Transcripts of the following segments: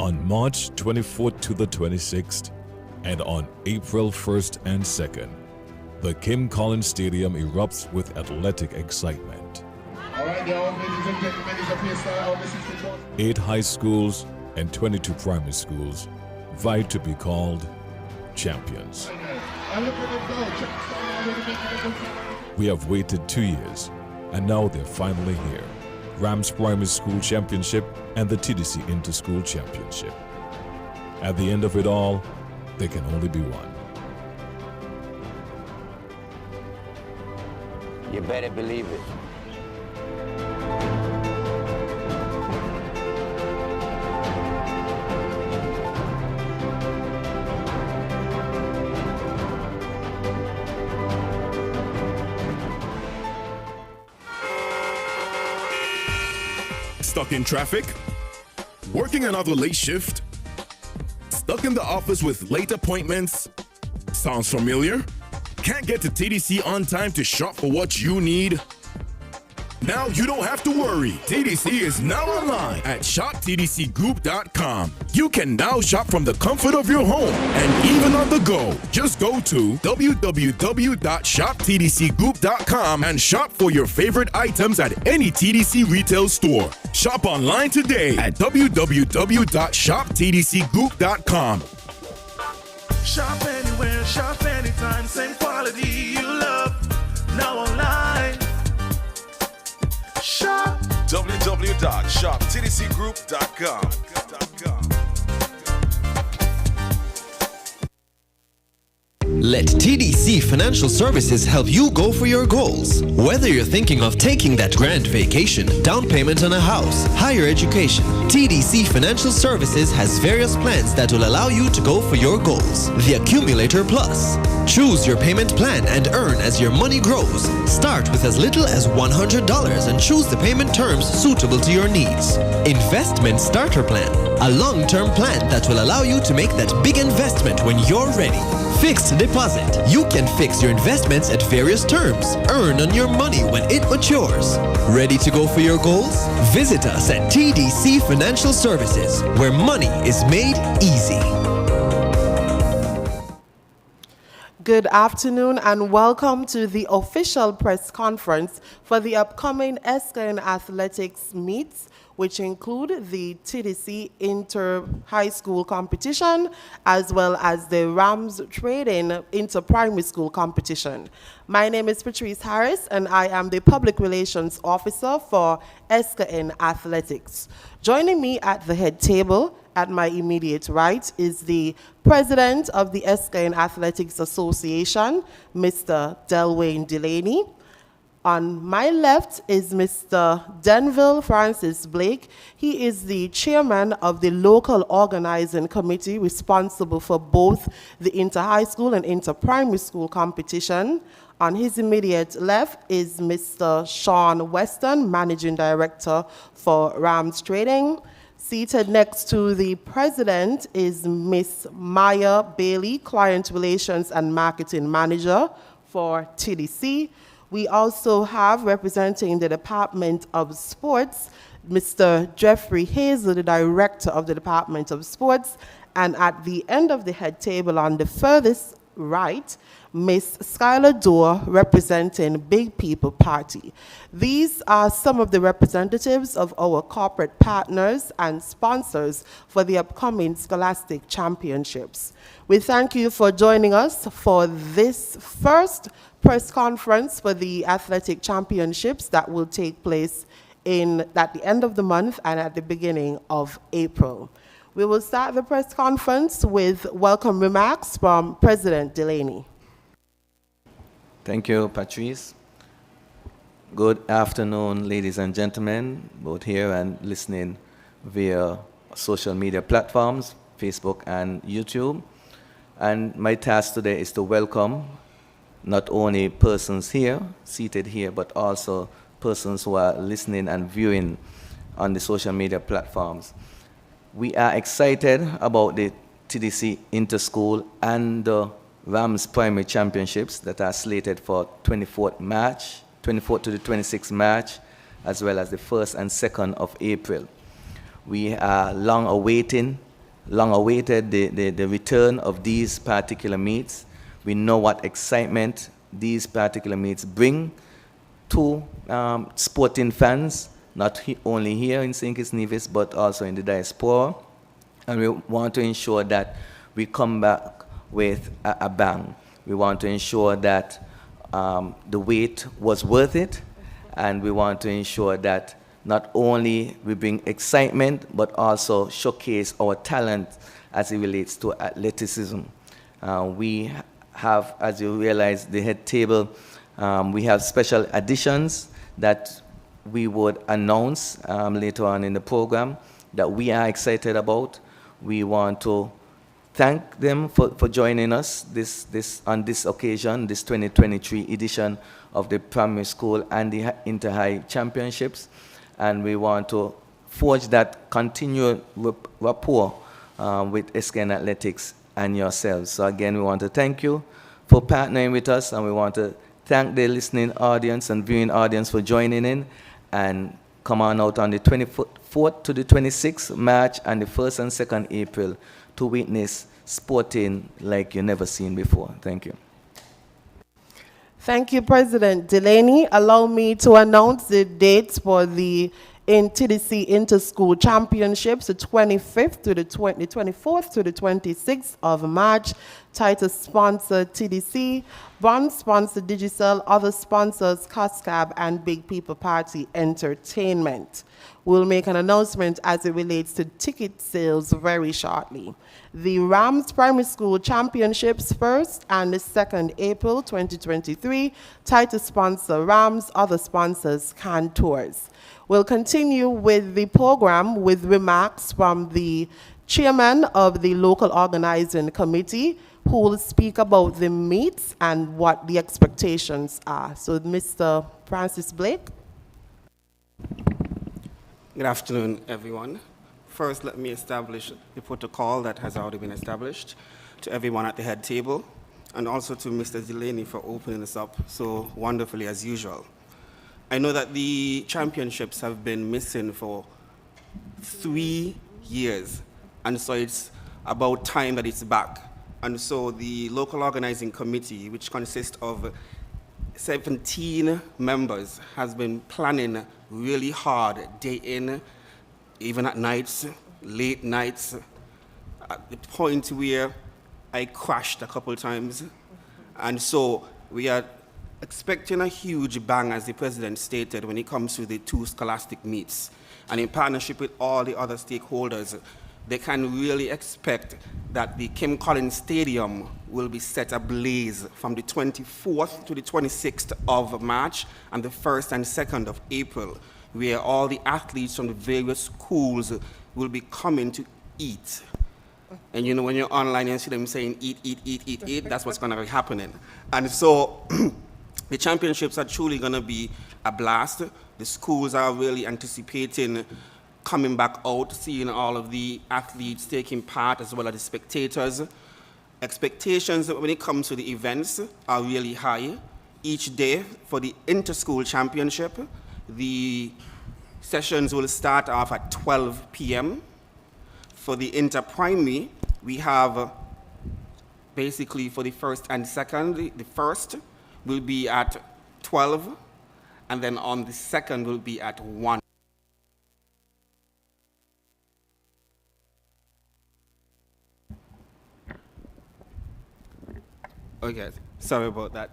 on March 24th to the 26th and on April 1st and 2nd. The Kim Collins Stadium erupts with athletic excitement. All right, ladies and gentlemen, it's a place style. This is the 8 high schools and 22 primary schools vie to be called champions. We have waited 2 years, and now they're finally here. Rams Primary School Championship and the TDC Interschool Championship. At the end of it all, there can only be one. You better believe it. Stuck in traffic? Working another late shift? Stuck in the office with late appointments? Sounds familiar? Can't get to TDC on time to shop for what you need? Now you don't have to worry. TDC is now online at shoptdcgroup.com. You can now shop from the comfort of your home and even on the go. Just go to www.shoptdcgroup.com and shop for your favorite items at any TDC retail store. Shop online today at www.shoptdcgroup.com. Shop anywhere, shop anytime, same quality you love. Now online. Shop www.shoptdcgroup.com. Let TDC Financial Services help you go for your goals. Whether you're thinking of taking that grand vacation, down payment on a house, higher education, TDC Financial Services has various plans that will allow you to go for your goals. The Accumulator Plus. Choose your payment plan and earn as your money grows. Start with as little as $100 and choose the payment terms suitable to your needs. Investment Starter Plan. A long-term plan that will allow you to make that big investment when you're ready. Fixed deposit. You can fix your investments at various terms. Earn on your money when it matures. Ready to go for your goals? Visit us at TDC Financial Services, where money is made easy. Good afternoon and welcome to the official press conference for the upcoming SKN Athletics meets, which include the TDC Inter-High School competition as well as the Rams Trading Inter-Primary School competition. My name is Patrice Harris and I am the Public Relations Officer for SKN Athletics. Joining me at the head table at my immediate right is the President of the SKN Athletics Association, Mr. Delwayne Delaney. On my left is Mr. Denville Francis Blake. He is the chairman of the local organizing committee responsible for both the inter-high school and inter-primary school competition. On his immediate left is Mr. Sean Weston, managing director for Rams Trading. Seated next to the president is Miss Maya Bailey, client relations and marketing manager for TDC. We also have, representing the Department of Sports, Mr. Jeffrey Hazel, the Director of the Department of Sports, and at the end of the head table on the furthest right, Miss Skylar Dorr, representing Big People Party. These are some of the representatives of our corporate partners and sponsors for the upcoming Scholastic Championships. We thank you for joining us for this first press conference for the athletic championships that will take place at the end of the month and at the beginning of April. We will start the press conference with welcome remarks from President Delaney. Thank you, Patrice. Good afternoon, ladies and gentlemen, both here and listening via social media platforms, Facebook and YouTube. And my task today is to welcome not only persons here, seated here, but also persons who are listening and viewing on the social media platforms. We are excited about the TDC Interschool and the Rams Primary Championships that are slated for 24th to the 26th March, as well as the 1st and 2nd of April. We are long awaiting long awaited the return of these particular meets. We know what excitement these particular meets bring to sporting fans, not only here in St. Kitts Nevis, but also in the diaspora. And we want to ensure that we come back with a bang. We want to ensure that the wait was worth it, and we want to ensure that not only we bring excitement, but also showcase our talent as it relates to athleticism. We have, as you realize, the head table, we have special additions that we would announce later on in the program that we are excited about. We want to thank them for joining us on this occasion, this 2023 edition of the primary school and the inter-high championships. And we want to forge that continual rapport with SKN Athletics and yourselves. So again, we want to thank you for partnering with us, and we want to thank the listening audience and viewing audience for joining in. And come on out on the 24th to the 26th March and the 1st and 2nd April to witness sporting like you've never seen before. Thank you. Thank you, President Delaney. Allow me to announce the dates for the TDC Interschool Championships, the 25th to the 24th to the 26th of March. Title sponsor TDC, bond sponsor Digicel, other sponsors Cascab and Big People Party Entertainment. We'll make an announcement as it relates to ticket sales very shortly. The Rams Primary School Championships 1st and the 2nd April 2023. Title sponsor Rams, other sponsors Cantours. We'll continue with the program with remarks from the chairman of the local organizing committee, who will speak about the meets and what the expectations are. So, Mr. Francis Blake. Good afternoon, everyone. First, let me establish the protocol that has already been established to everyone at the head table, and also to Mr. Delaney for opening this up so wonderfully as usual. I know that the championships have been missing for 3 years, and so it's about time that it's back. And so the local organizing committee, which consists of 17 members, has been planning really hard, day in, even at nights, late nights, at the point where I crashed a couple times. And so we are expecting a huge bang, as the president stated, when it comes to the 2 scholastic meets. And in partnership with all the other stakeholders, they can really expect that the Kim Collins Stadium will be set ablaze from the 24th to the 26th of March and the 1st and 2nd of April, where all the athletes from the various schools will be coming to eat. And you know, when you're online and see them saying eat, eat, eat, eat, eat, that's what's gonna be happening. And so the championships are truly gonna be a blast. The schools are really anticipating coming back out, seeing all of the athletes taking part, as well as the spectators. Expectations when it comes to the events are really high. Each day for the Interschool Championship, the sessions will start off at 12 p.m. For the Inter-Primary, we have basically for the 1st and 2nd, the 1st will be at 12, and then on the 2nd will be at 1. Okay, sorry about that.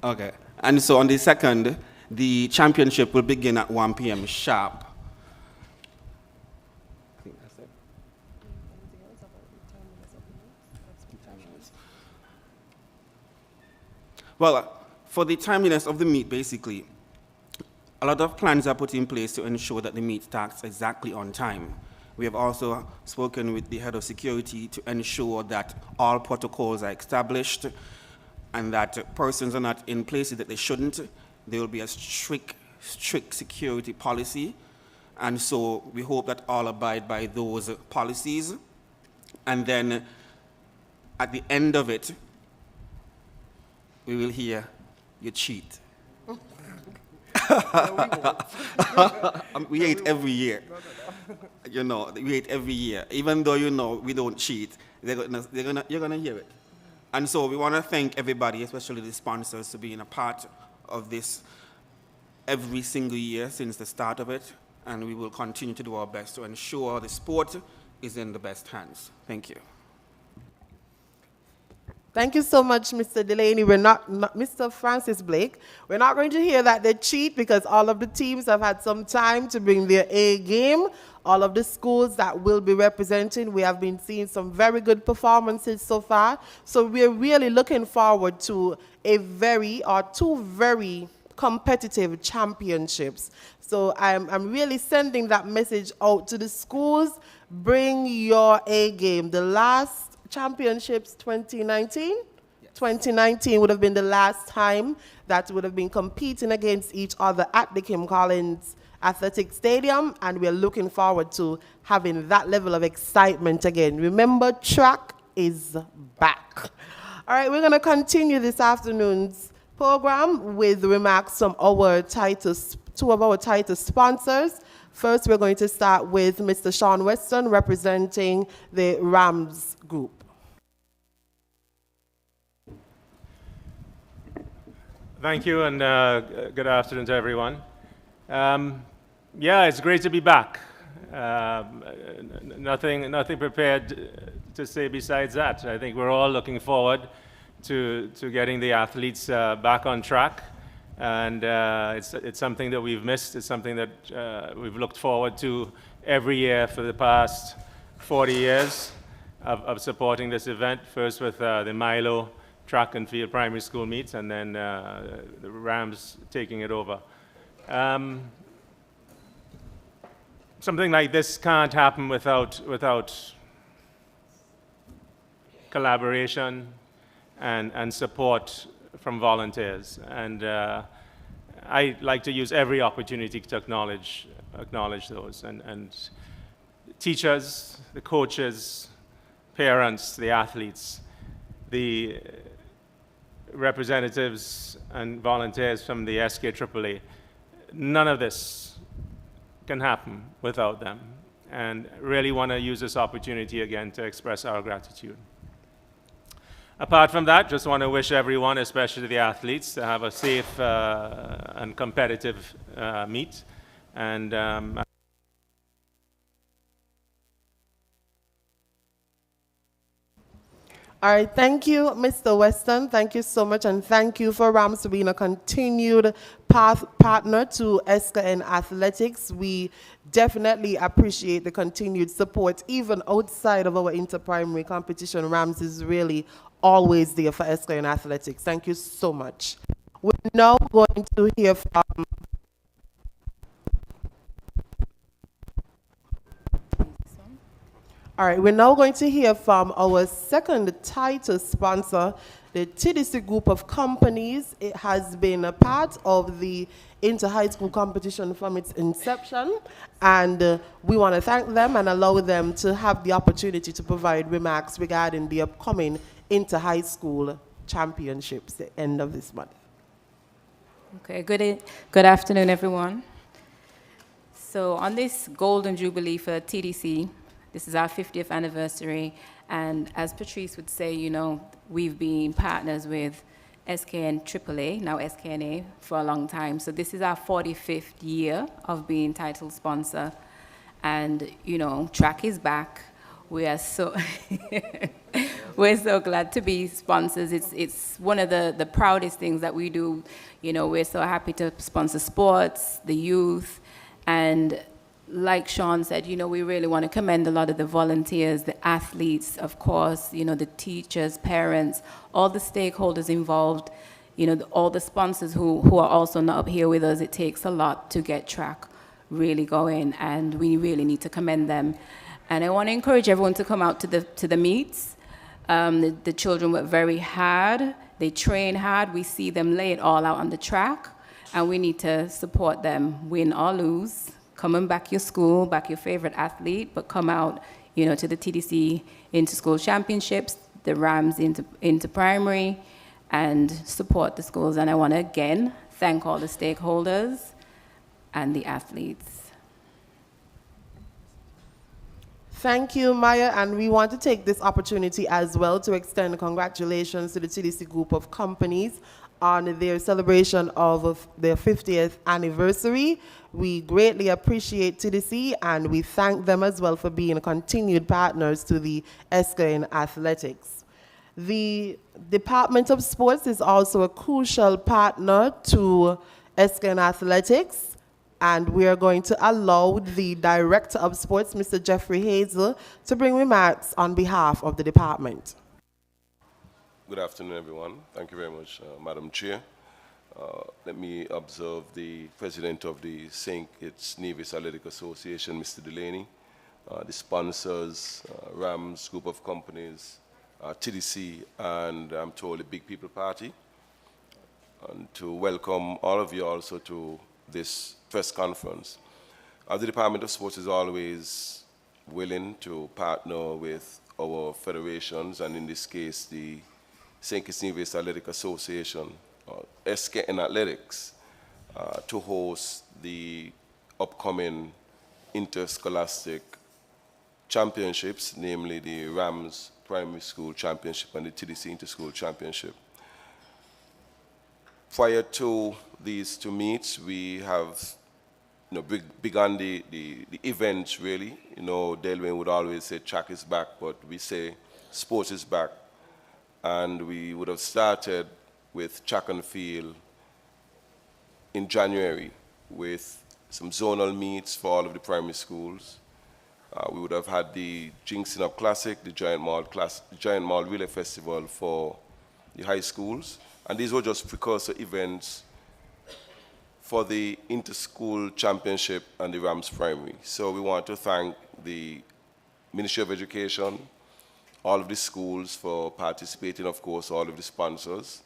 Okay, and so on the 2nd, the championship will begin at 1 p.m. sharp. I think that's it. Well, for the timeliness of the meet, basically, a lot of plans are put in place to ensure that the meet starts exactly on time. We have also spoken with the head of security to ensure that all protocols are established and that persons are not in places that they shouldn't. There will be a strict security policy. And so we hope that all abide by those policies. And then at the end of it, we will hear you cheat. We eat every year. You know, we eat every year. Even though, you know, we don't cheat, you're gonna hear it. And so we want to thank everybody, especially the sponsors, for being a part of this every single year since the start of it. And we will continue to do our best to ensure the sport is in the best hands. Thank you. Thank you so much, Mr. Delaney. We're not, Mr. Francis Blake. We're not going to hear that they cheat because all of the teams have had some time to bring their A game. All of the schools that will be representing, we have been seeing some very good performances so far. So we're really looking forward to two very competitive championships. So I'm really sending that message out to the schools. Bring your A game. The last championships 2019? Yes. 2019 would have been the last time that would have been competing against each other at the Kim Collins Athletic Stadium, and we're looking forward to having that level of excitement again. Remember, track is back. All right, we're going to continue this afternoon's program with remarks from two of our title sponsors. First, we're going to start with Mr. Sean Weston representing the Rams Group. Thank you, and good afternoon to everyone. Yeah, it's great to be back. Nothing prepared to say besides that. I think we're all looking forward to getting the athletes back on track, and it's something that we've missed. It's something that we've looked forward to every year for the past 40 years of supporting this event, first with the Milo track and field primary school meets, and then the Rams taking it over. Something like this can't happen without collaboration and support from volunteers. And I like to use every opportunity to acknowledge those. And teachers, the coaches, parents, the athletes, the representatives and volunteers from the SKAAA, none of this can happen without them. And really want to use this opportunity again to express our gratitude. Apart from that, just want to wish everyone, especially the athletes, to have a safe and competitive meet. And all right, thank you, Mr. Weston. Thank you so much, and thank you for Rams for being a continued partner to SKN Athletics. We definitely appreciate the continued support, even outside of our inter-primary competition. Rams is really always there for SKN Athletics. Thank you so much. We're now going to hear from All right, we're now going to hear from our second title sponsor, the TDC Group of Companies. It has been a part of the inter-high school competition from its inception, and we want to thank them and allow them to have the opportunity to provide remarks regarding the upcoming inter-high school championships at the end of this month. Okay, good afternoon, everyone. So on this Golden Jubilee for TDC, this is our 50th anniversary, and as Patrice would say, you know, we've been partners with SKN AAA, now SKNA, for a long time. So this is our 45th year of being title sponsor, and you know, track is back. We are so we're so glad to be sponsors. It's one of the proudest things that we do. You know, we're so happy to sponsor sports, the youth, and like Sean said, you know, we really want to commend a lot of the volunteers, the athletes, of course, you know, the teachers, parents, all the stakeholders involved, you know, all the sponsors who are also not up here with us. It takes a lot to get track really going, and we really need to commend them. And I want to encourage everyone to come out to the meets. The children work very hard. They train hard. We see them lay it all out on the track, and we need to support them, win or lose. Come and back your school, back your favorite athlete, but come out, you know, to the TDC Interschool Championships, the Rams into primary, and support the schools. And I want to again thank all the stakeholders and the athletes. Thank you, Maya, and we want to take this opportunity as well to extend congratulations to the TDC group of companies on their celebration of their 50th anniversary. We greatly appreciate TDC, and we thank them as well for being continued partners to the ESCA in athletics. The Department of Sports is also a crucial partner to ESCA in athletics, and we are going to allow the Director of Sports, Mr. Jeffrey Hazel, to bring remarks on behalf of the department. Good afternoon, everyone. Thank you very much, Madam Chair. Let me observe the President of the St. Kitts Nevis Athletic Association, Mr. Delaney, the sponsors, Rams Group of Companies, TDC, and I'm told the Big People Party, and to welcome all of you also to this press conference. The Department of Sports is always willing to partner with our federations, and in this case, the St. Kitts Nevis Athletic Association, ESCA in Athletics, to host the upcoming interscholastic championships, namely the Rams Primary School Championship and the TDC Interschool Championship. Prior to these two meets, we have begun the events, really. Delwyn would always say track is back, but we say sports is back. And we would have started with track and field in January with some zonal meets for all of the primary schools. We would have had the Jinxing Up Classic, the Giant Mall Relay Festival for the high schools. And these were just precursor events for the Interschool Championship and the Rams Primary. So we want to thank the Ministry of Education, all of the schools for participating, of course, all of the sponsors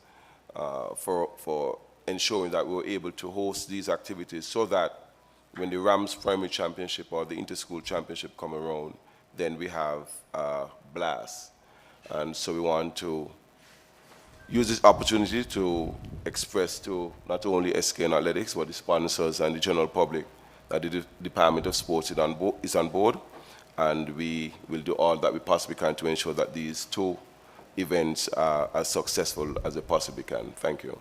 for ensuring that we were able to host these activities so that when the Rams Primary Championship or the Interschool Championship come around, then we have a blast. And so we want to use this opportunity to express to not only SK in Athletics, but the sponsors and the general public that the Department of Sports is on board, and we will do all that we possibly can to ensure that these two events are as successful as they possibly can. Thank you.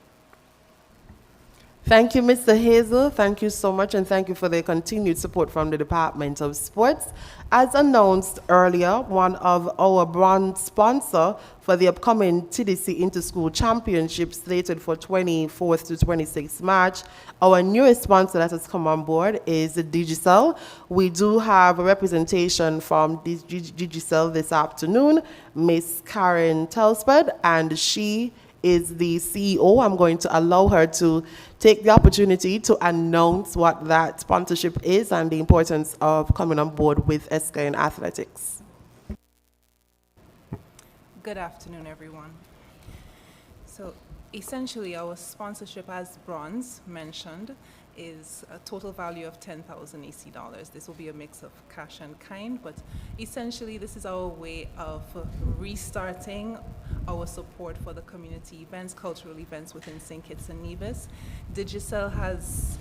Thank you, Mr. Hazel. Thank you so much, and thank you for the continued support from the Department of Sports. As announced earlier, one of our brand sponsor for the upcoming TDC Interschool Championship slated for 24th to 26th March, our newest sponsor that has come on board is Digicel. We do have a representation from Digicel this afternoon, Miss Karen Telspad, and she is the CEO. I'm going to allow her to take the opportunity to announce what that sponsorship is and the importance of coming on board with SK in athletics. Good afternoon, everyone. So essentially, our sponsorship, as Bronze mentioned, is a total value of 10,000 AC dollars. This will be a mix of cash and kind, but essentially this is our way of restarting our support for the community events, cultural events within St. Kitts and Nevis. Digicel has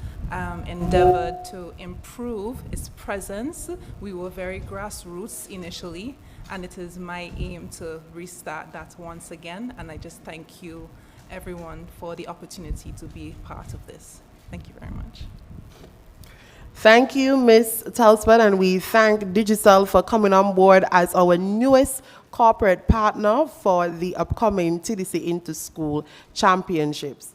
endeavored to improve its presence. We were very grassroots initially, and it is my aim to restart that once again, and I just thank you everyone for the opportunity to be part of this. Thank you very much. Thank you, Ms. Telspad, and we thank Digicel for coming on board as our newest corporate partner for the upcoming TDC Interschool Championships.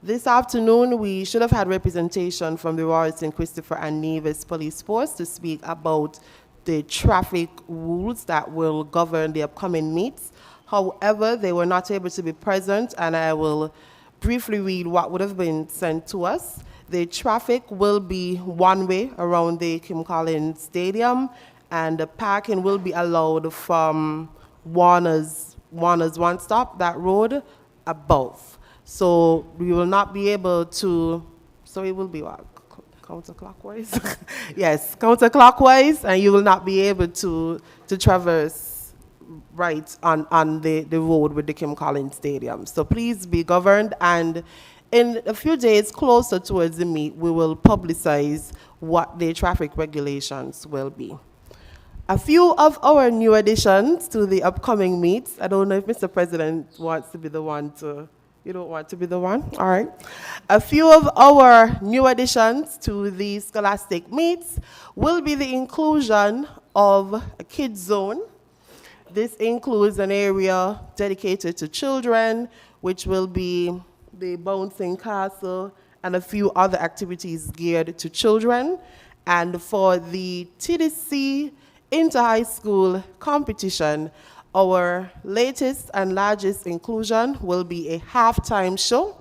This afternoon, we should have had representation from the Royal St. Christopher and Nevis Police Force to speak about the traffic rules that will govern the upcoming meets. However, they were not able to be present, and I will briefly read what would have been sent to us. The traffic will be one way around the Kim Collins Stadium, and the parking will be allowed from Warner's One Stop, that road above. So we will not be able to, so it will be what? Counterclockwise? Yes, counterclockwise, and you will not be able to traverse right on the road with the Kim Collins Stadium. So please be governed, and In a few days closer towards the meet, we will publicize what the traffic regulations will be. A few of our new additions to the upcoming meets. I don't know if Mr. President wants to be the one to, you don't want to be the one? All right. A few of our new additions to the scholastic meets will be the inclusion of a kids zone. This includes an area dedicated to children, which will be the bouncing castle and a few other activities geared to children. And for the TDC inter-high school competition, our latest and largest inclusion will be a halftime show.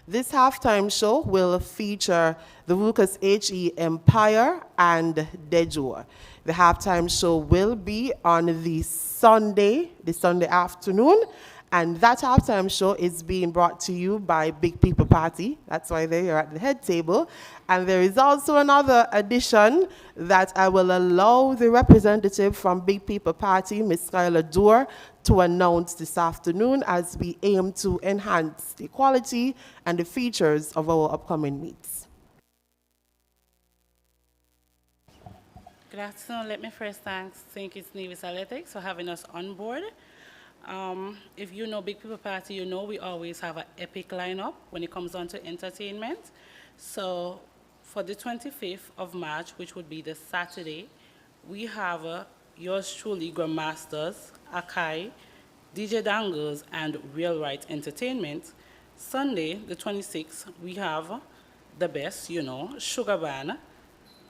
This halftime show will feature the Lucas HE Empire and Dejua. The halftime show will be on the Sunday afternoon, and that halftime show is being brought to you by Big People Party. That's why they're here at the head table. And there is also another addition that I will allow the representative from Big People Party, Ms. Skylar Doer, to announce this afternoon as we aim to enhance the quality and the features of our upcoming meets. Good afternoon. Let me first thank St. Nevis Athletics for having us on board. If you know Big People Party, you know we always have an epic lineup when it comes on to entertainment. So for the 25th of March, which would be the Saturday, we have yours truly, Grandmasters, Akai, DJ Dangles, and Real Right Entertainment. Sunday, the 26th, we have the best, you know, Sugar Band,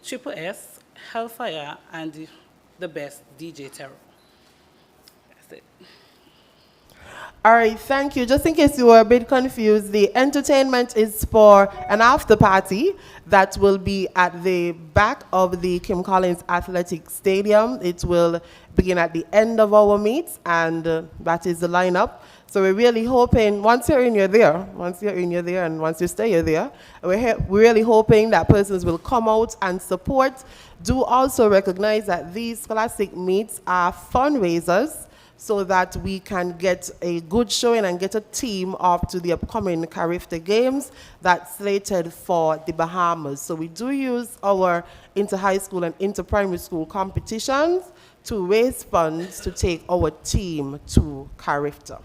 Triple S, Hellfire, and the best, DJ Terror. That's it. All right, thank you. Just in case you were a bit confused, the entertainment is for an after party that will be at the back of the Kim Collins Athletic Stadium. It will begin at the end of our meets, and that is the lineup. So we're really hoping, once you're in, you're there. Once you're in, you're there, and once you stay, you're there. We're really hoping that persons will come out and support. Do also recognize that these scholastic meets are fundraisers, so that we can get a good showing and get a team up to the upcoming Carifta Games that's slated for the Bahamas. So we do use our inter-high school and inter-primary school competitions to raise funds to take our team to Carifta.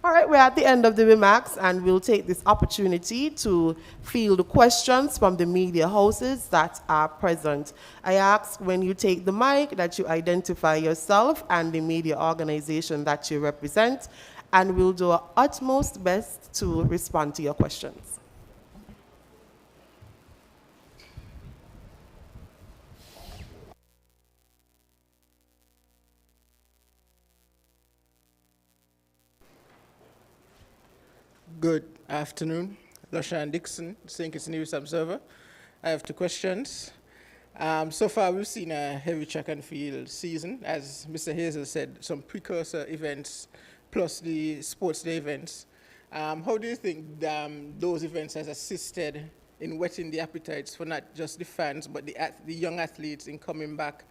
All right, we're at the end of the remarks, and we'll take this opportunity to field questions from the media houses that are present. I ask when you take the mic that you identify yourself and the media organization that you represent, and we'll do our utmost best to respond to your questions. Good afternoon. Lashan Dixon, St. Kitts News Observer. I have two questions. So far, we've seen a heavy track and field season. As Mr. Hazel said, some precursor events plus the sports day events. How do you think those events has assisted in whetting the appetites for not just the fans, but the young athletes in coming back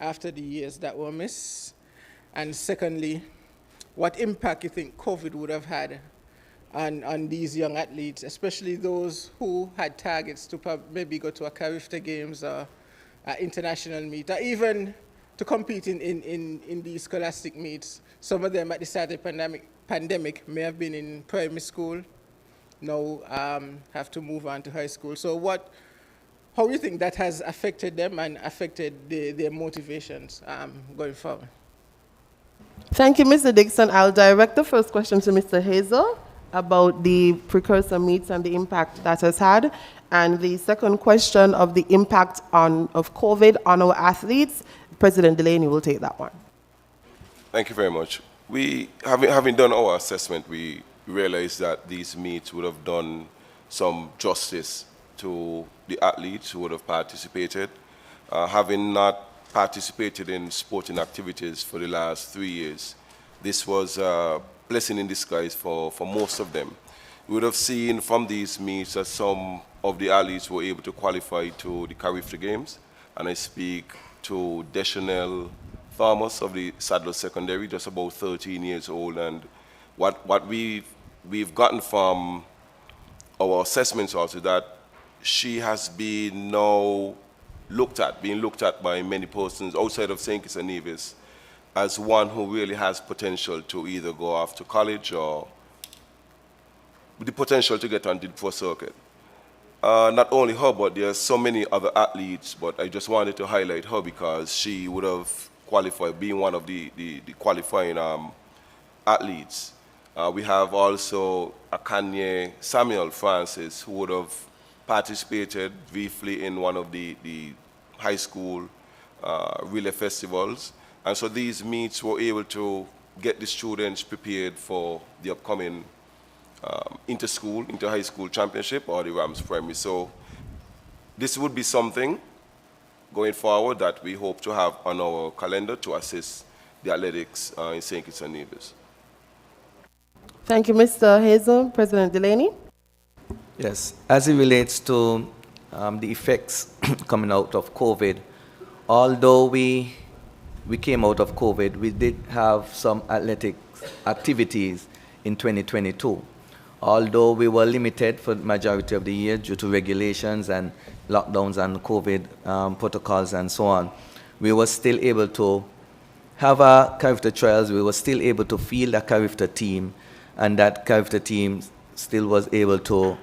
after the years that were missed? And secondly, what impact you think COVID would have had on these young athletes, especially those who had targets to maybe go to a Carifta Games or international meet, or even to compete in these scholastic meets? Some of them at the start of the pandemic may have been in primary school, now have to move on to high school. So how do you think that has affected them and affected their motivations going forward? Thank you, Mr. Dixon. I'll direct the first question to Mr. Hazel about the precursor meets and the impact that has had. And the second question of the impact of COVID on our athletes, President Delaney will take that one. Thank you very much. We, having done our assessment, we realized that these meets would have done some justice to the athletes who would have participated. Having not participated in sporting activities for the last 3 years, this was a blessing in disguise for most of them. We would have seen from these meets that some of the athletes were able to qualify to the Carifta Games, and I speak to Deschanel Thomas of the Sadler Secondary, just about 13 years old, and what we've gotten from our assessments also that she has been now being looked at by many persons outside of St. Kitts and Nevis as one who really has potential to either go off to college or with the potential to get on the pro circuit. Not only her, but there are so many other athletes, but I just wanted to highlight her because she would have qualified, being one of the qualifying athletes. We have also Akanye Samuel Francis, who would have participated briefly in one of the high school relay festivals. And so these meets were able to get the students prepared for the upcoming Interschool, Inter-High School Championship or the Rams Primary. So this would be something going forward that we hope to have on our calendar to assist the athletics in St. Kitts and Nevis. Thank you, Mr. Hazel. President Delaney? Yes, as it relates to the effects coming out of COVID, although we came out of COVID, we did have some athletic activities in 2022. Although we were limited for the majority of the year due to regulations and lockdowns and COVID protocols and so on, we were still able to have our character trials. We were still able to field a character team, and that character team still was able to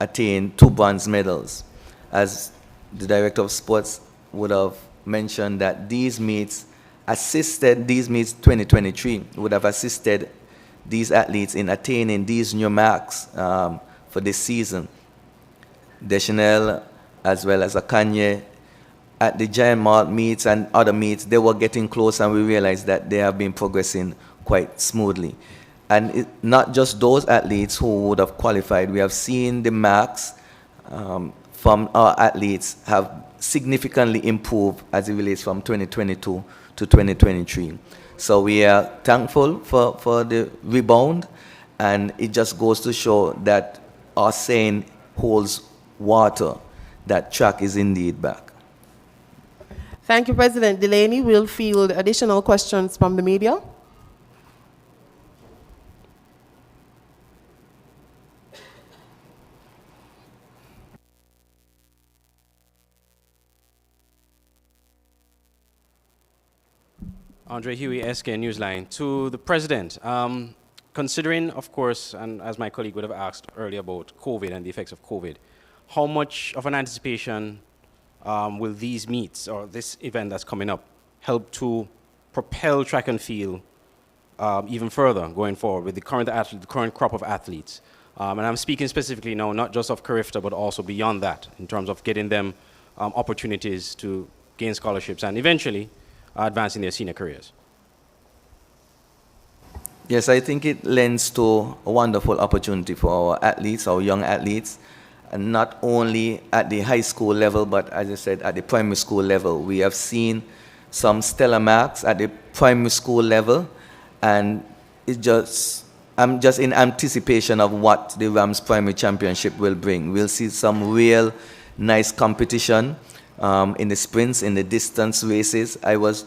attain 2 bronze medals. As the Director of Sports would have mentioned, that these meets 2023 would have assisted these athletes in attaining these new marks for this season. Deschanel, as well as Akanye, at the Giant Mart meets and other meets, they were getting close, and we realized that they have been progressing quite smoothly. And not just those athletes who would have qualified. We have seen the marks from our athletes have significantly improved as it relates from 2022 to 2023. So we are thankful for the rebound, and it just goes to show that our saying holds water, that track is indeed back. Thank you, President Delaney. We'll field additional questions from the media. Andre Huey, SK Newsline. To the President, considering, of course, and as my colleague would have asked earlier about COVID and the effects of COVID, how much of an anticipation will these meets or this event that's coming up help to propel track and field even further going forward with the current crop of athletes? And I'm speaking specifically now not just of Carifta, but also beyond that in terms of getting them opportunities to gain scholarships and eventually advancing their senior careers. Yes, I think it lends to a wonderful opportunity for our athletes, our young athletes, and not only at the high school level, but as I said, at the primary school level. We have seen some stellar marks at the primary school level, and I'm just in anticipation of what the Rams Primary Championship will bring. We'll see some real nice competition in the sprints, in the distance races. I was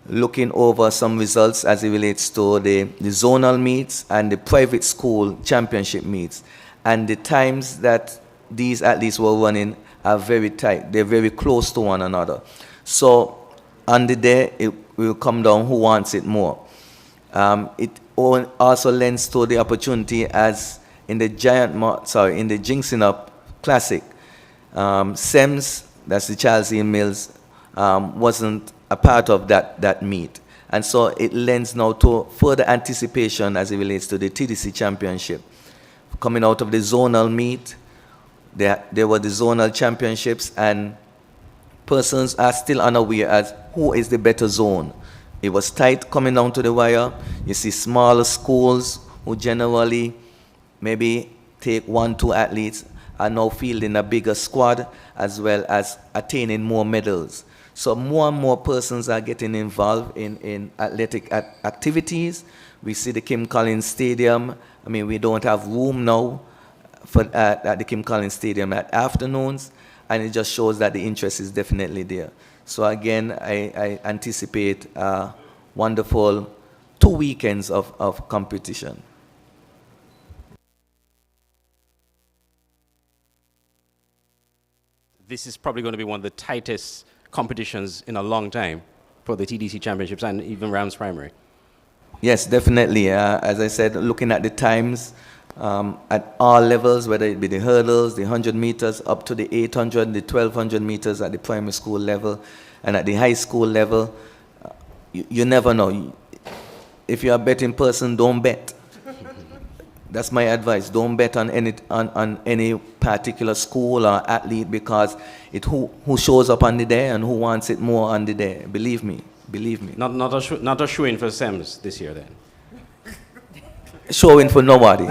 looking over some results as it relates to the zonal meets and the private school championship meets. And the times that these athletes were running are very tight. They're very close to one another. So on the day, it will come down who wants it more. It also lends to the opportunity as in the in the Jinxing Up Classic, SEMS, that's the Charles E. Mills, wasn't a part of that meet. And so it lends now to further anticipation as it relates to the TDC Championship. Coming out of the zonal meet, there were the zonal championships, and persons are still unaware as who is the better zone. It was tight coming down to the wire. You see smaller schools who generally maybe take 1-2 athletes are now fielding a bigger squad as well as attaining more medals. So more and more persons are getting involved in athletic activities. We see the Kim Collins Stadium. I mean, we don't have room now at the Kim Collins Stadium at afternoons, and it just shows that the interest is definitely there. So again, I anticipate wonderful 2 weekends of competition. this is probably going to be one of the tightest competitions in a long time for the TDC Championships and even Rams Primary. Yes, definitely. As I said, looking at the times at all levels, whether it be the hurdles, the 100 meters, up to the 800, the 1200 meters at the primary school level, and at the high school level, you never know. If you're a betting person, don't bet. That's my advice. Don't bet on any particular school or athlete, because it who shows up on the day and who wants it more on the day. Believe me. Not a shoe-in for SEMS this year then. Showing for nobody.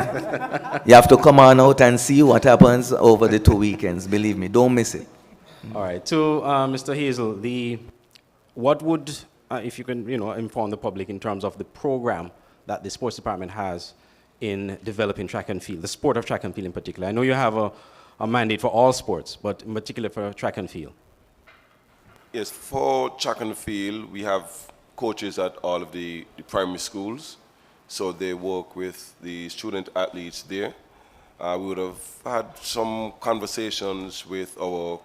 You have to come on out and see what happens over the 2 weekends. Believe me, don't miss it. All right. To Mr. Hazel, what would, if you can, inform the public in terms of the program that the sports department has in developing track and field, the sport of track and field in particular. I know you have a mandate for all sports, but in particular for track and field. Yes, for track and field, we have coaches at all of the primary schools. So they work with the student athletes there. We would have had some conversations with our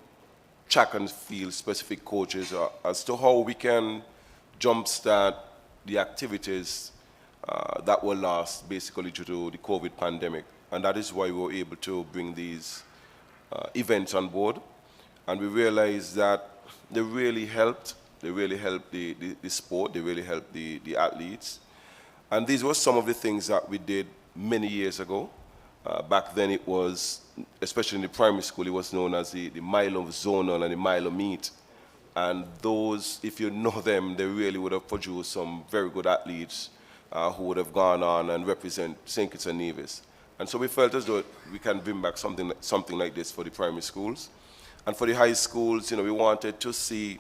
track and field specific coaches as to how we can jumpstart the activities that were lost basically due to the COVID pandemic. And that is why we were able to bring these events on board. And we realized that they really helped. They really helped the sport. They really helped the athletes. And these were some of the things that we did many years ago. Back then it was, especially in the primary school, it was known as the Milo Zonal and the Milo Meet. And those, if you know them, they really would have produced some very good athletes who would have gone on and represent St. Kitts and Nevis. And so we felt as though we can bring back something like this for the primary schools. And for the high schools, we wanted to see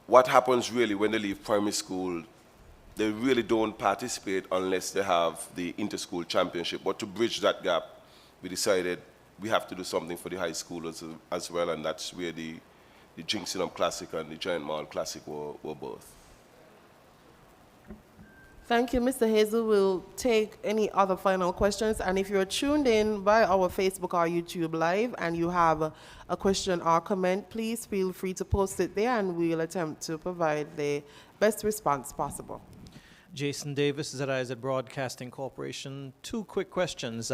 what happens really when they leave primary school. They really don't participate unless they have the Interschool Championship. But to bridge that gap, we decided we have to do something for the high schoolers as well, and that's where the Jinxinum Classic and the Giant Mall Classic were both. Thank you, Mr. Hazel. We'll take any other final questions. And if you're tuned in by our Facebook or YouTube Live and you have a question or comment, please feel free to post it there and we'll attempt to provide the best response possible. Jason Davis, ZIZ Broadcasting Corporation. 2 quick questions.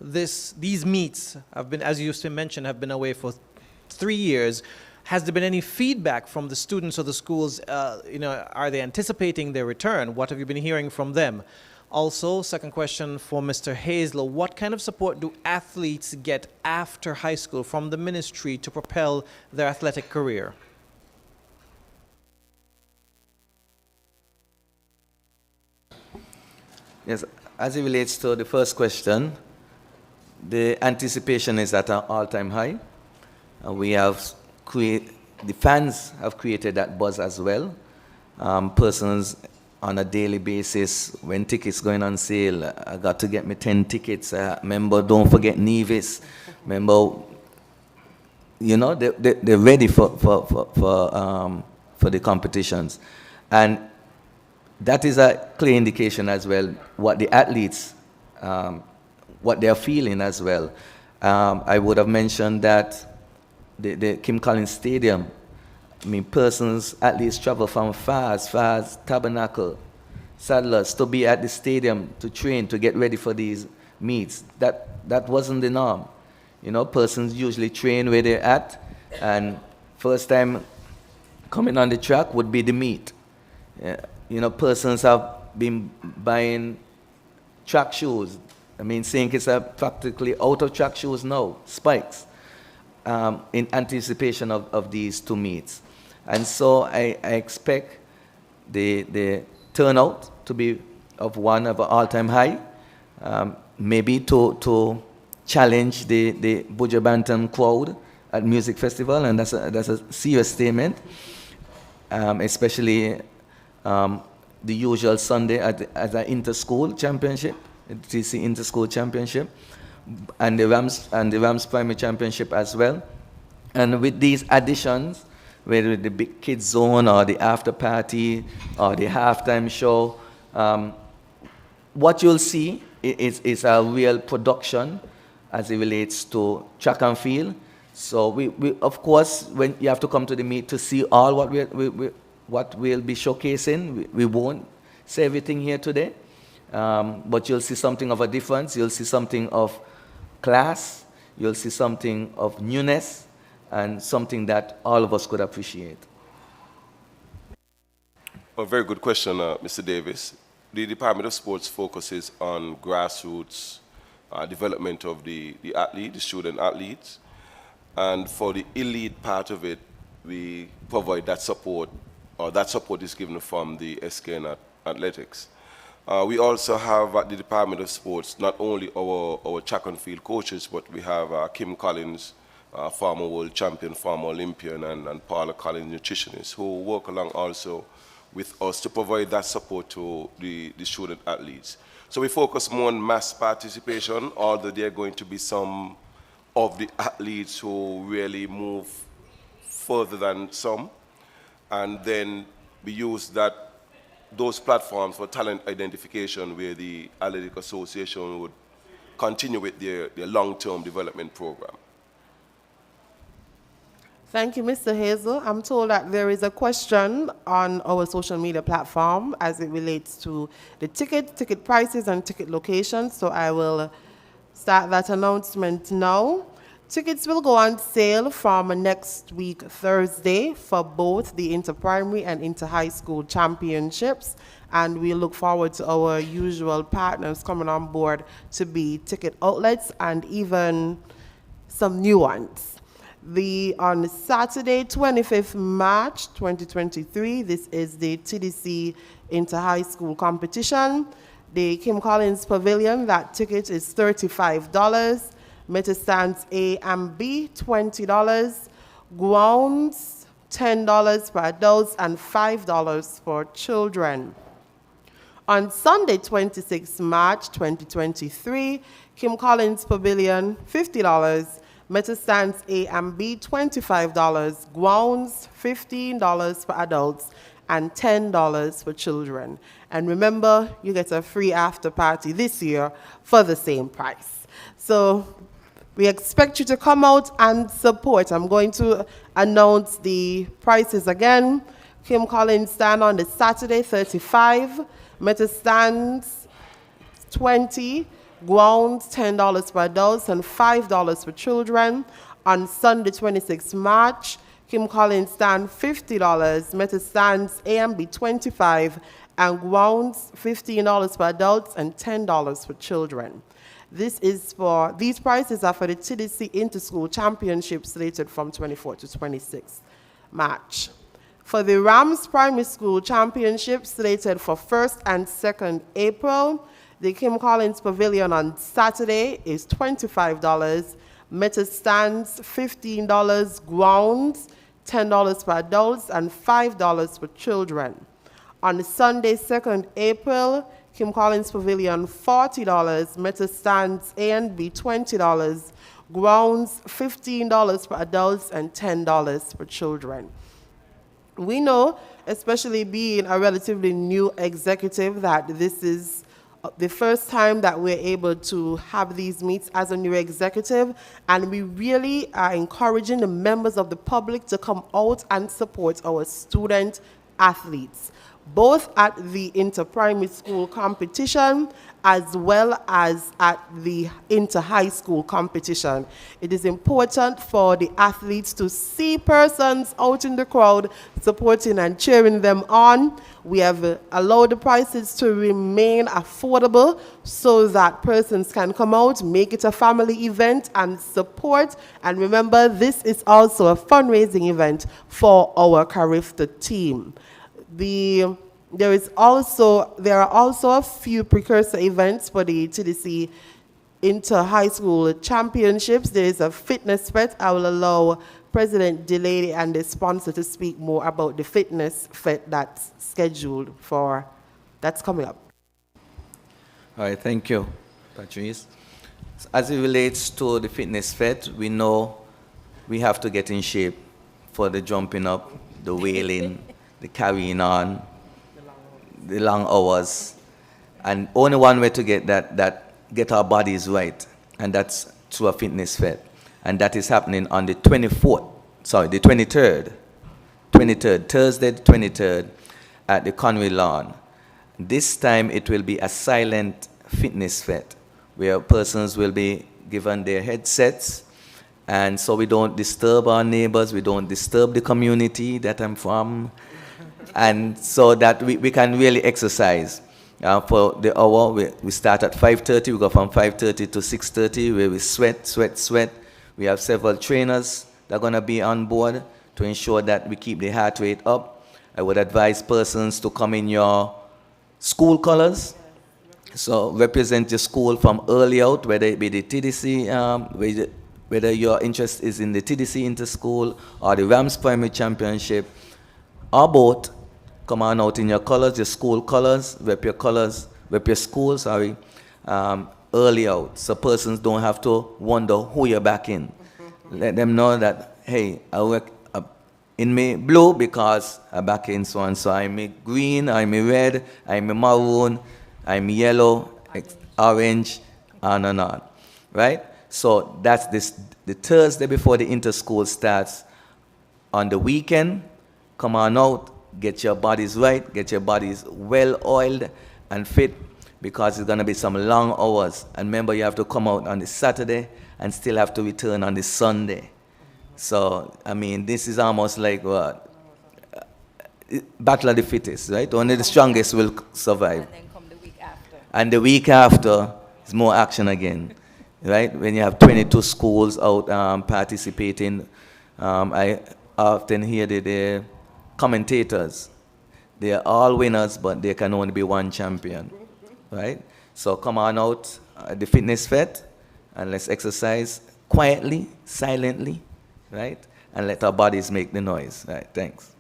These meets have been, as you mentioned, have been away for 3 years. Has there been any feedback from the students or the schools? Are they anticipating their return? What have you been hearing from them? Also, second question for Mr. Hazel, what kind of support do athletes get after high school from the ministry to propel their athletic career? Yes, as it relates to the first question, the anticipation is at an all-time high. The fans have created that buzz as well. Persons on a daily basis, when tickets going on sale, I got to get me 10 tickets. Remember, don't forget Nevis. Remember, they're ready for the competitions. And that is a clear indication as well what the athletes, what they're feeling as well. I would have mentioned that the Kim Collins Stadium, athletes travel from far as Tabernacle, Sadlers, to be at the stadium to train, to get ready for these meets. That wasn't the norm. Persons usually train where they're at, and first time coming on the track would be the meet. Persons have been buying track shoes. St. Kitts are practically out of track shoes now, spikes, in anticipation of these 2 meets. And so I expect the turnout to be of an all-time high, maybe to challenge the Buja Bantam crowd at Music Festival, and that's a serious statement, especially the usual Sunday at an Interschool Championship, the TC Interschool Championship, and the Rams Primary Championship as well. And with these additions, whether the big kids zone or the after party or the halftime show, what you'll see is a real production as it relates to track and field, So we of course, when you have to come to the meet to see all what what we'll be showcasing, we won't say everything here today, but you'll see something of a difference. You'll see something of class. You'll see something of newness, and something that all of us could appreciate. A very good question, Mr. Davis. The Department of Sports focuses on grassroots development of the athlete, the student athletes. And for the elite part of it, we provide that support, or that support is given from the SKN Athletics. We also have at the Department of Sports not only our track and field coaches, but we have Kim Collins, former world champion, former Olympian, and Paula Collins, nutritionist, who work along also with us to provide that support to the student athletes. So we focus more on mass participation, although there are going to be some of the athletes who really move further than some. And then we use those platforms for talent identification, where the Athletic Association would continue with their long-term development program. Thank you, Mr. Hazel. I'm told that there is a question on our social media platform as it relates to the ticket prices and ticket locations. So I will start that announcement now. Tickets will go on sale from next week, Thursday, for both the inter-primary and inter-high school championships. And we look forward to our usual partners coming on board to be ticket outlets and even some new ones. On Saturday, 25th March 2023, this is the TDC Inter-High School competition. The Kim Collins Pavilion, that ticket is $35. Meta stands A and B, $20. Grounds, $10 for adults and $5 for children. On Sunday, 26th March 2023, Kim Collins Pavilion, $50. Meta stands A and B, $25. Grounds, $15 for adults and $10 for children. And remember, you get a free after party this year for the same price. So we expect you to come out and support. I'm going to announce the prices again. Kim Collins stand on the Saturday, $35. Meta stands, $20. Grounds, $10 for adults and $5 for children. On Sunday, 26th March, Kim Collins stand $50. Meta stands A and B, $25. And grounds, $15 for adults and $10 for children. These prices are for the TDC Interschool Championship slated from 24th to 26th March. For the Rams Primary School Championship slated for 1st and 2nd April, the Kim Collins Pavilion on Saturday is $25. Meta stands $15. Grounds, $10 for adults and $5 for children. On Sunday, 2nd April, Kim Collins Pavilion, $40. Meta stands A and B, $20. Grounds, $15 for adults and $10 for children. We know, especially being a relatively new executive, that this is the first time that we're able to have these meets as a new executive, and we really are encouraging the members of the public to come out and support our student athletes, both at the inter-primary school competition as well as at the inter-high school competition. It is important for the athletes to see persons out in the crowd supporting and cheering them on. We have allowed the prices to remain affordable so that persons can come out, make it a family event and support. And remember, this is also a fundraising event for our Carifta team. There are also a few precursor events for the TDC Inter-High School Championships. There is a fitness fete. I will allow President Delaney and the sponsor to speak more about the fitness fete that's scheduled that's coming up. All right, thank you, Patrice. As it relates to the fitness fete, we know we have to get in shape for the jumping up, the wailing, the carrying on, the long hours, and only one way to get get our bodies right, and that's through a fitness fete. and that is happening on the 23rd, Thursday the 23rd, at the Conway Lawn. This time it will be a silent fitness fete, where persons will be given their headsets, and so we don't disturb our neighbors, we don't disturb the community that I'm from, and so that we can really exercise. For the hour, we start at 5:30, we go from 5:30 to 6:30, where we sweat. We have several trainers that are going to be on board to ensure that we keep the heart rate up. I would advise persons to come in your school colors. So represent your school from early out, whether it be the TDC, whether your interest is in the TDC Interschool or the Rams Primary Championship, or both. Come on out in your colors, your school colors, rep your school, early out, so persons don't have to wonder who you're backing. Let them know that, hey, I work in me blue because I back in so and so. I'm a green, I'm a red, I'm a maroon, I'm yellow, orange, on, right? So that's the Thursday before the Interschool starts. On the weekend, come on out, get your bodies right, get your bodies well oiled and fit, because it's going to be some long hours. And remember, you have to come out on the Saturday and still have to return on the Sunday. So, I mean, this is almost like what? Battle of the fittest, right? Only the strongest will survive. And then come the week after. And the week after is more action again, right? When you have 22 schools out participating, I often hear the commentators. They are all winners, but there can only be one champion, right? So come on out at the fitness fete and let's exercise quietly, silently, right? And let our bodies make the noise, right? Thanks.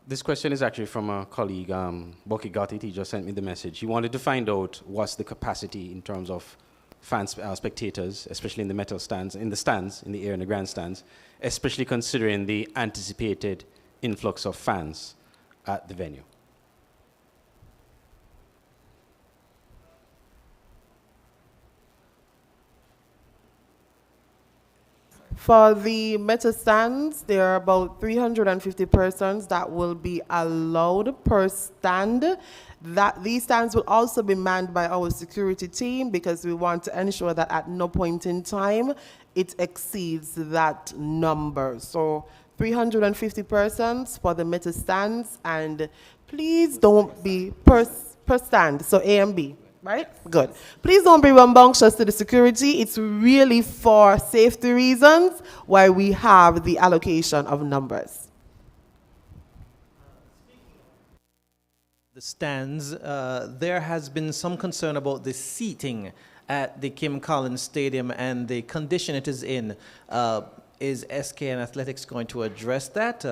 This question is actually from a colleague, Boki got it, he just sent me the message. He wanted to find out what's the capacity in terms of fans, spectators, especially in the metal stands, in the air and the grandstands, especially considering the anticipated influx of fans at the venue. For the meta stands, there are about 350 persons that will be allowed per stand. These stands will also be manned by our security team, because we want to ensure that at no point in time it exceeds that number. So 350 persons for the meta stands, and please don't be per stand, so A and B. Right? Good. Please don't be rambunctious to the security. It's really for safety reasons why we have the allocation of numbers. The stands, there has been some concern about the seating at the Kim Collins Stadium and the condition it is in. Is SKN Athletics going to address that?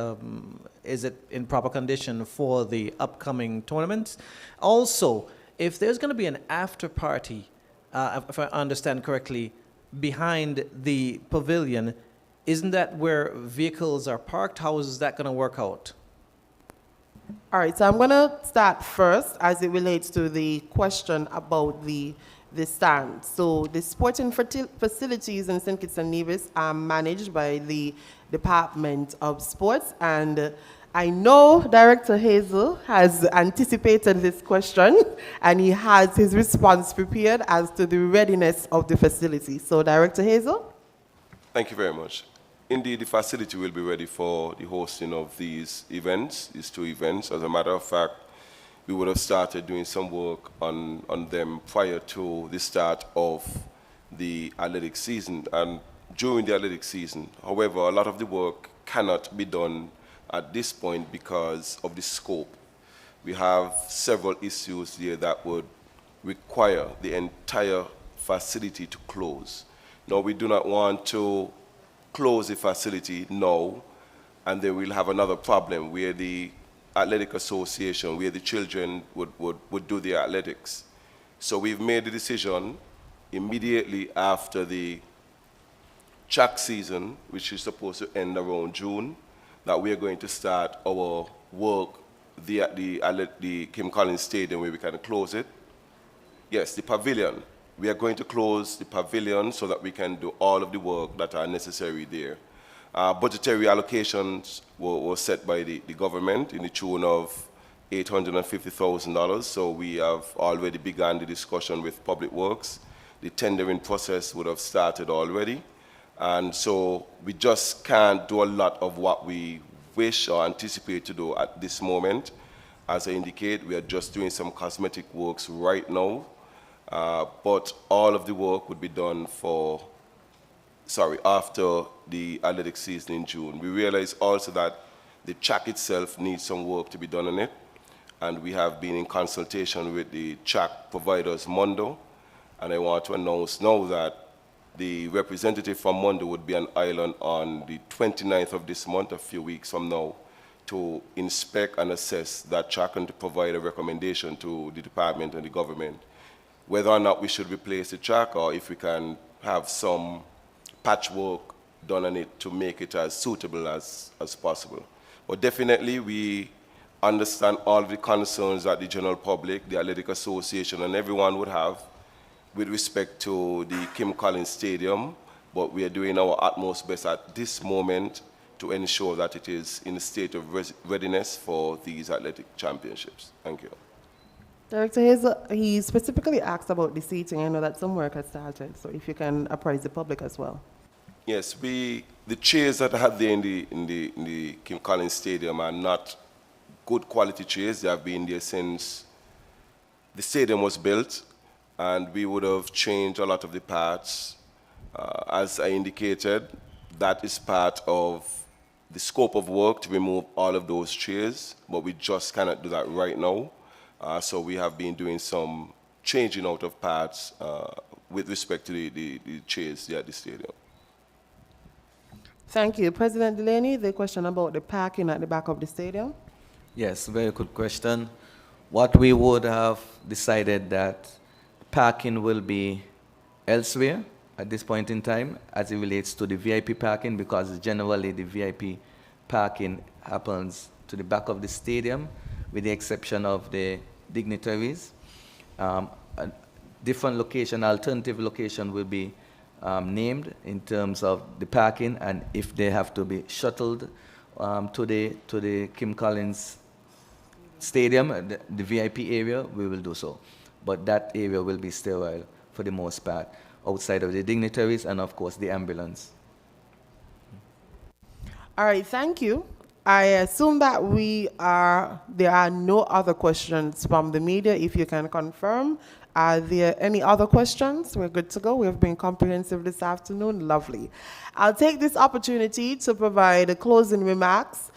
Is it in proper condition for the upcoming tournaments? Also, if there's going to be an after party, if I understand correctly, behind the pavilion, isn't that where vehicles are parked? How is that going to work out? All right, so I'm going to start first as it relates to the question about the stand. So the sporting facilities in St. Kitts and Nevis are managed by the Department of Sports, and I know Director Hazel has anticipated this question, and he has his response prepared as to the readiness of the facility. So, Director Hazel? Thank you very much. Indeed, the facility will be ready for the hosting of these events, these two events. As a matter of fact, we would have started doing some work on them prior to the start of the athletic season and during the athletic season. However, a lot of the work cannot be done at this point because of the scope. We have several issues here that would require the entire facility to close. Now, we do not want to close the facility now, and then we'll have another problem where the athletic association, where the children would do their athletics. So we've made the decision immediately after the track season, which is supposed to end around June, that we are going to start our work at the Kim Collins Stadium, where we can close it. Yes, the pavilion. we are going to close the pavilion so that we can do all of the work that are necessary there. Budgetary allocations were set by the government in the tune of $850,000. So we have already begun the discussion with Public Works. The tendering process would have started already. And so we just can't do a lot of what we wish or anticipate to do at this moment. As I indicate, we are just doing some cosmetic works right now. But all of the work would be done after the athletic season in June. We realize also that the track itself needs some work to be done on it. And we have been in consultation with the track providers, Mondo. And I want to announce now that the representative from Mondo would be on island on the 29th of this month, a few weeks from now, to inspect and assess that track and to provide a recommendation to the department and the government, whether or not we should replace the track or if we can have some patchwork done on it to make it as suitable as possible. But definitely we understand all the concerns that the general public, the Athletic Association, and everyone would have with respect to the Kim Collins Stadium, but we are doing our utmost best at this moment to ensure that it is in a state of readiness for these athletic championships. Thank you. Director Hazel, he specifically asked about the seating. I know that some work has started, so if you can apprise the public as well. Yes, the chairs that I had there in the Kim Collins Stadium are not good quality chairs. They have been there since the stadium was built, and we would have changed a lot of the parts. As I indicated, that is part of the scope of work to remove all of those chairs, but we just cannot do that right now. So we have been doing some changing out of parts with respect to the chairs at the stadium. Thank you. President Delaney, the question about the parking at the back of the stadium. Yes, very good question. What we would have decided that parking will be elsewhere at this point in time as it relates to the VIP parking, because generally the VIP parking happens to the back of the stadium with the exception of the dignitaries. A different location, alternative location will be named in terms of the parking, and if they have to be shuttled to the Kim Collins Stadium, the VIP area, we will do so. But that area will be sterile for the most part, outside of the dignitaries and, of course, the ambulance. All right, thank you. I assume that there are no other questions from the media, if you can confirm. Are there any other questions? We're good to go. We've been comprehensive this afternoon. Lovely. I'll take this opportunity to provide closing remarks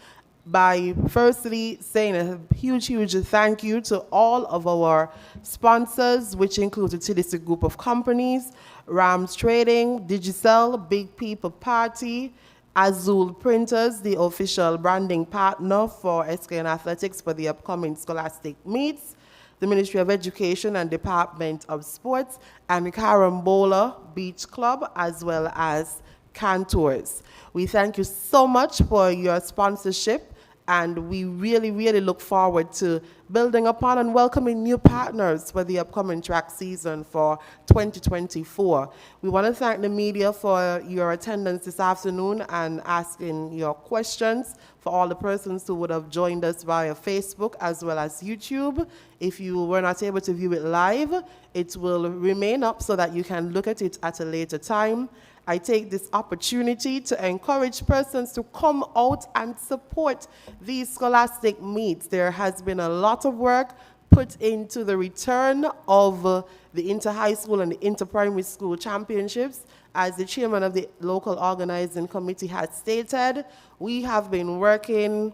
by firstly saying a huge thank you to all of our sponsors, which include the TDC group of companies, Rams Trading, Digicel, Big People Party, Azul Printers, the official branding partner for SKN Athletics for the upcoming scholastic meets, the Ministry of Education and Department of Sports, and Carambola Beach Club, as well as Cantours. We thank you so much for your sponsorship, and we really look forward to building upon and welcoming new partners for the upcoming track season for 2024. We want to thank the media for your attendance this afternoon and asking your questions, for all the persons who would have joined us via Facebook as well as YouTube. If you were not able to view it live, it will remain up so that you can look at it at a later time. I take this opportunity to encourage persons to come out and support these scholastic meets. There has been a lot of work put into the return of the inter-high school and the inter-primary school championships. As the chairman of the local organizing committee has stated, we have been working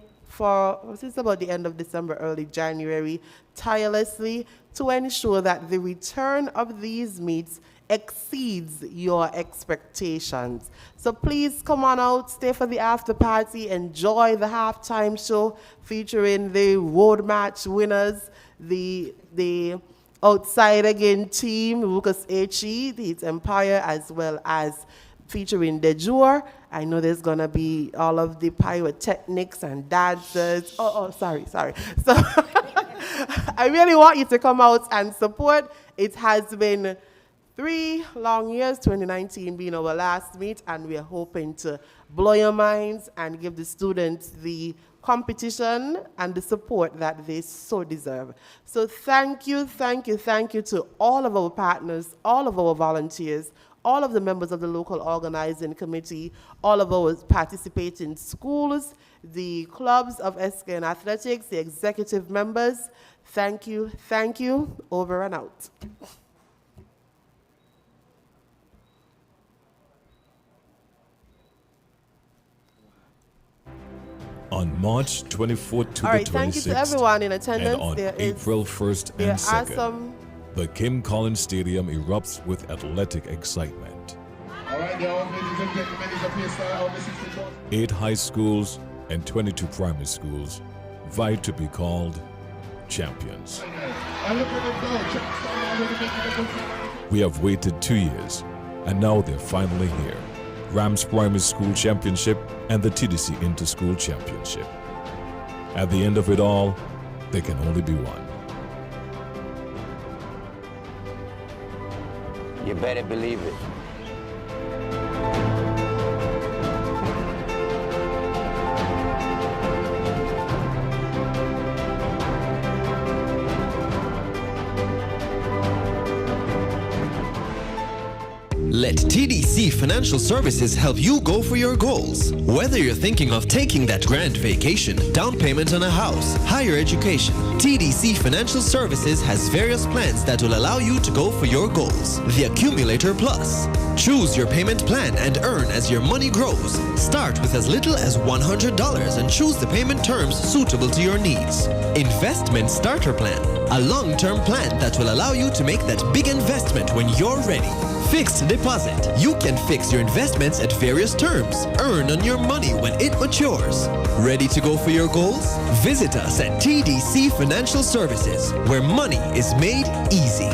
since about the end of December, early January, tirelessly to ensure that the return of these meets exceeds your expectations. So please come on out, stay for the after party, enjoy the halftime show featuring the road match winners, the outside again team, Lucas H.E., the Empire, as well as featuring De Jour. I know there's gonna be all of the pyrotechnics and dancers. Sorry. So I really want you to come out and support. It has been 3 long years, 2019 being our last meet, and we are hoping to blow your minds and give the students the competition and the support that they so deserve. So thank you to all of our partners, all of our volunteers, all of the members of the local organizing committee, all of our participating schools, the clubs of SKN Athletics, the executive members. Thank you, over and out. On March 24th to All right, the 26th, thank you to everyone in attendance. and on April 1st and 2nd, the Kim Collins Stadium erupts with athletic excitement. All right, now, ladies and gentlemen, it's a place now. This is the 8 high schools and 22 primary schools vie to be called champions. And look at them go. We have waited 2 years, and now they're finally here. Rams Primary School Championship and the TDC Interschool Championship. At the end of it all, there can only be one. You better believe it. Let TDC Financial Services help you go for your goals. Whether you're thinking of taking that grand vacation, down payment on a house, higher education, TDC Financial Services has various plans that will allow you to go for your goals. The Accumulator Plus. Choose your payment plan and earn as your money grows. Start with as little as $100 and choose the payment terms suitable to your needs. Investment Starter Plan. A long-term plan that will allow you to make that big investment when you're ready. Fixed deposit. You can fix your investments at various terms. Earn on your money when it matures. Ready to go for your goals? Visit us at TDC Financial Services, where money is made easy.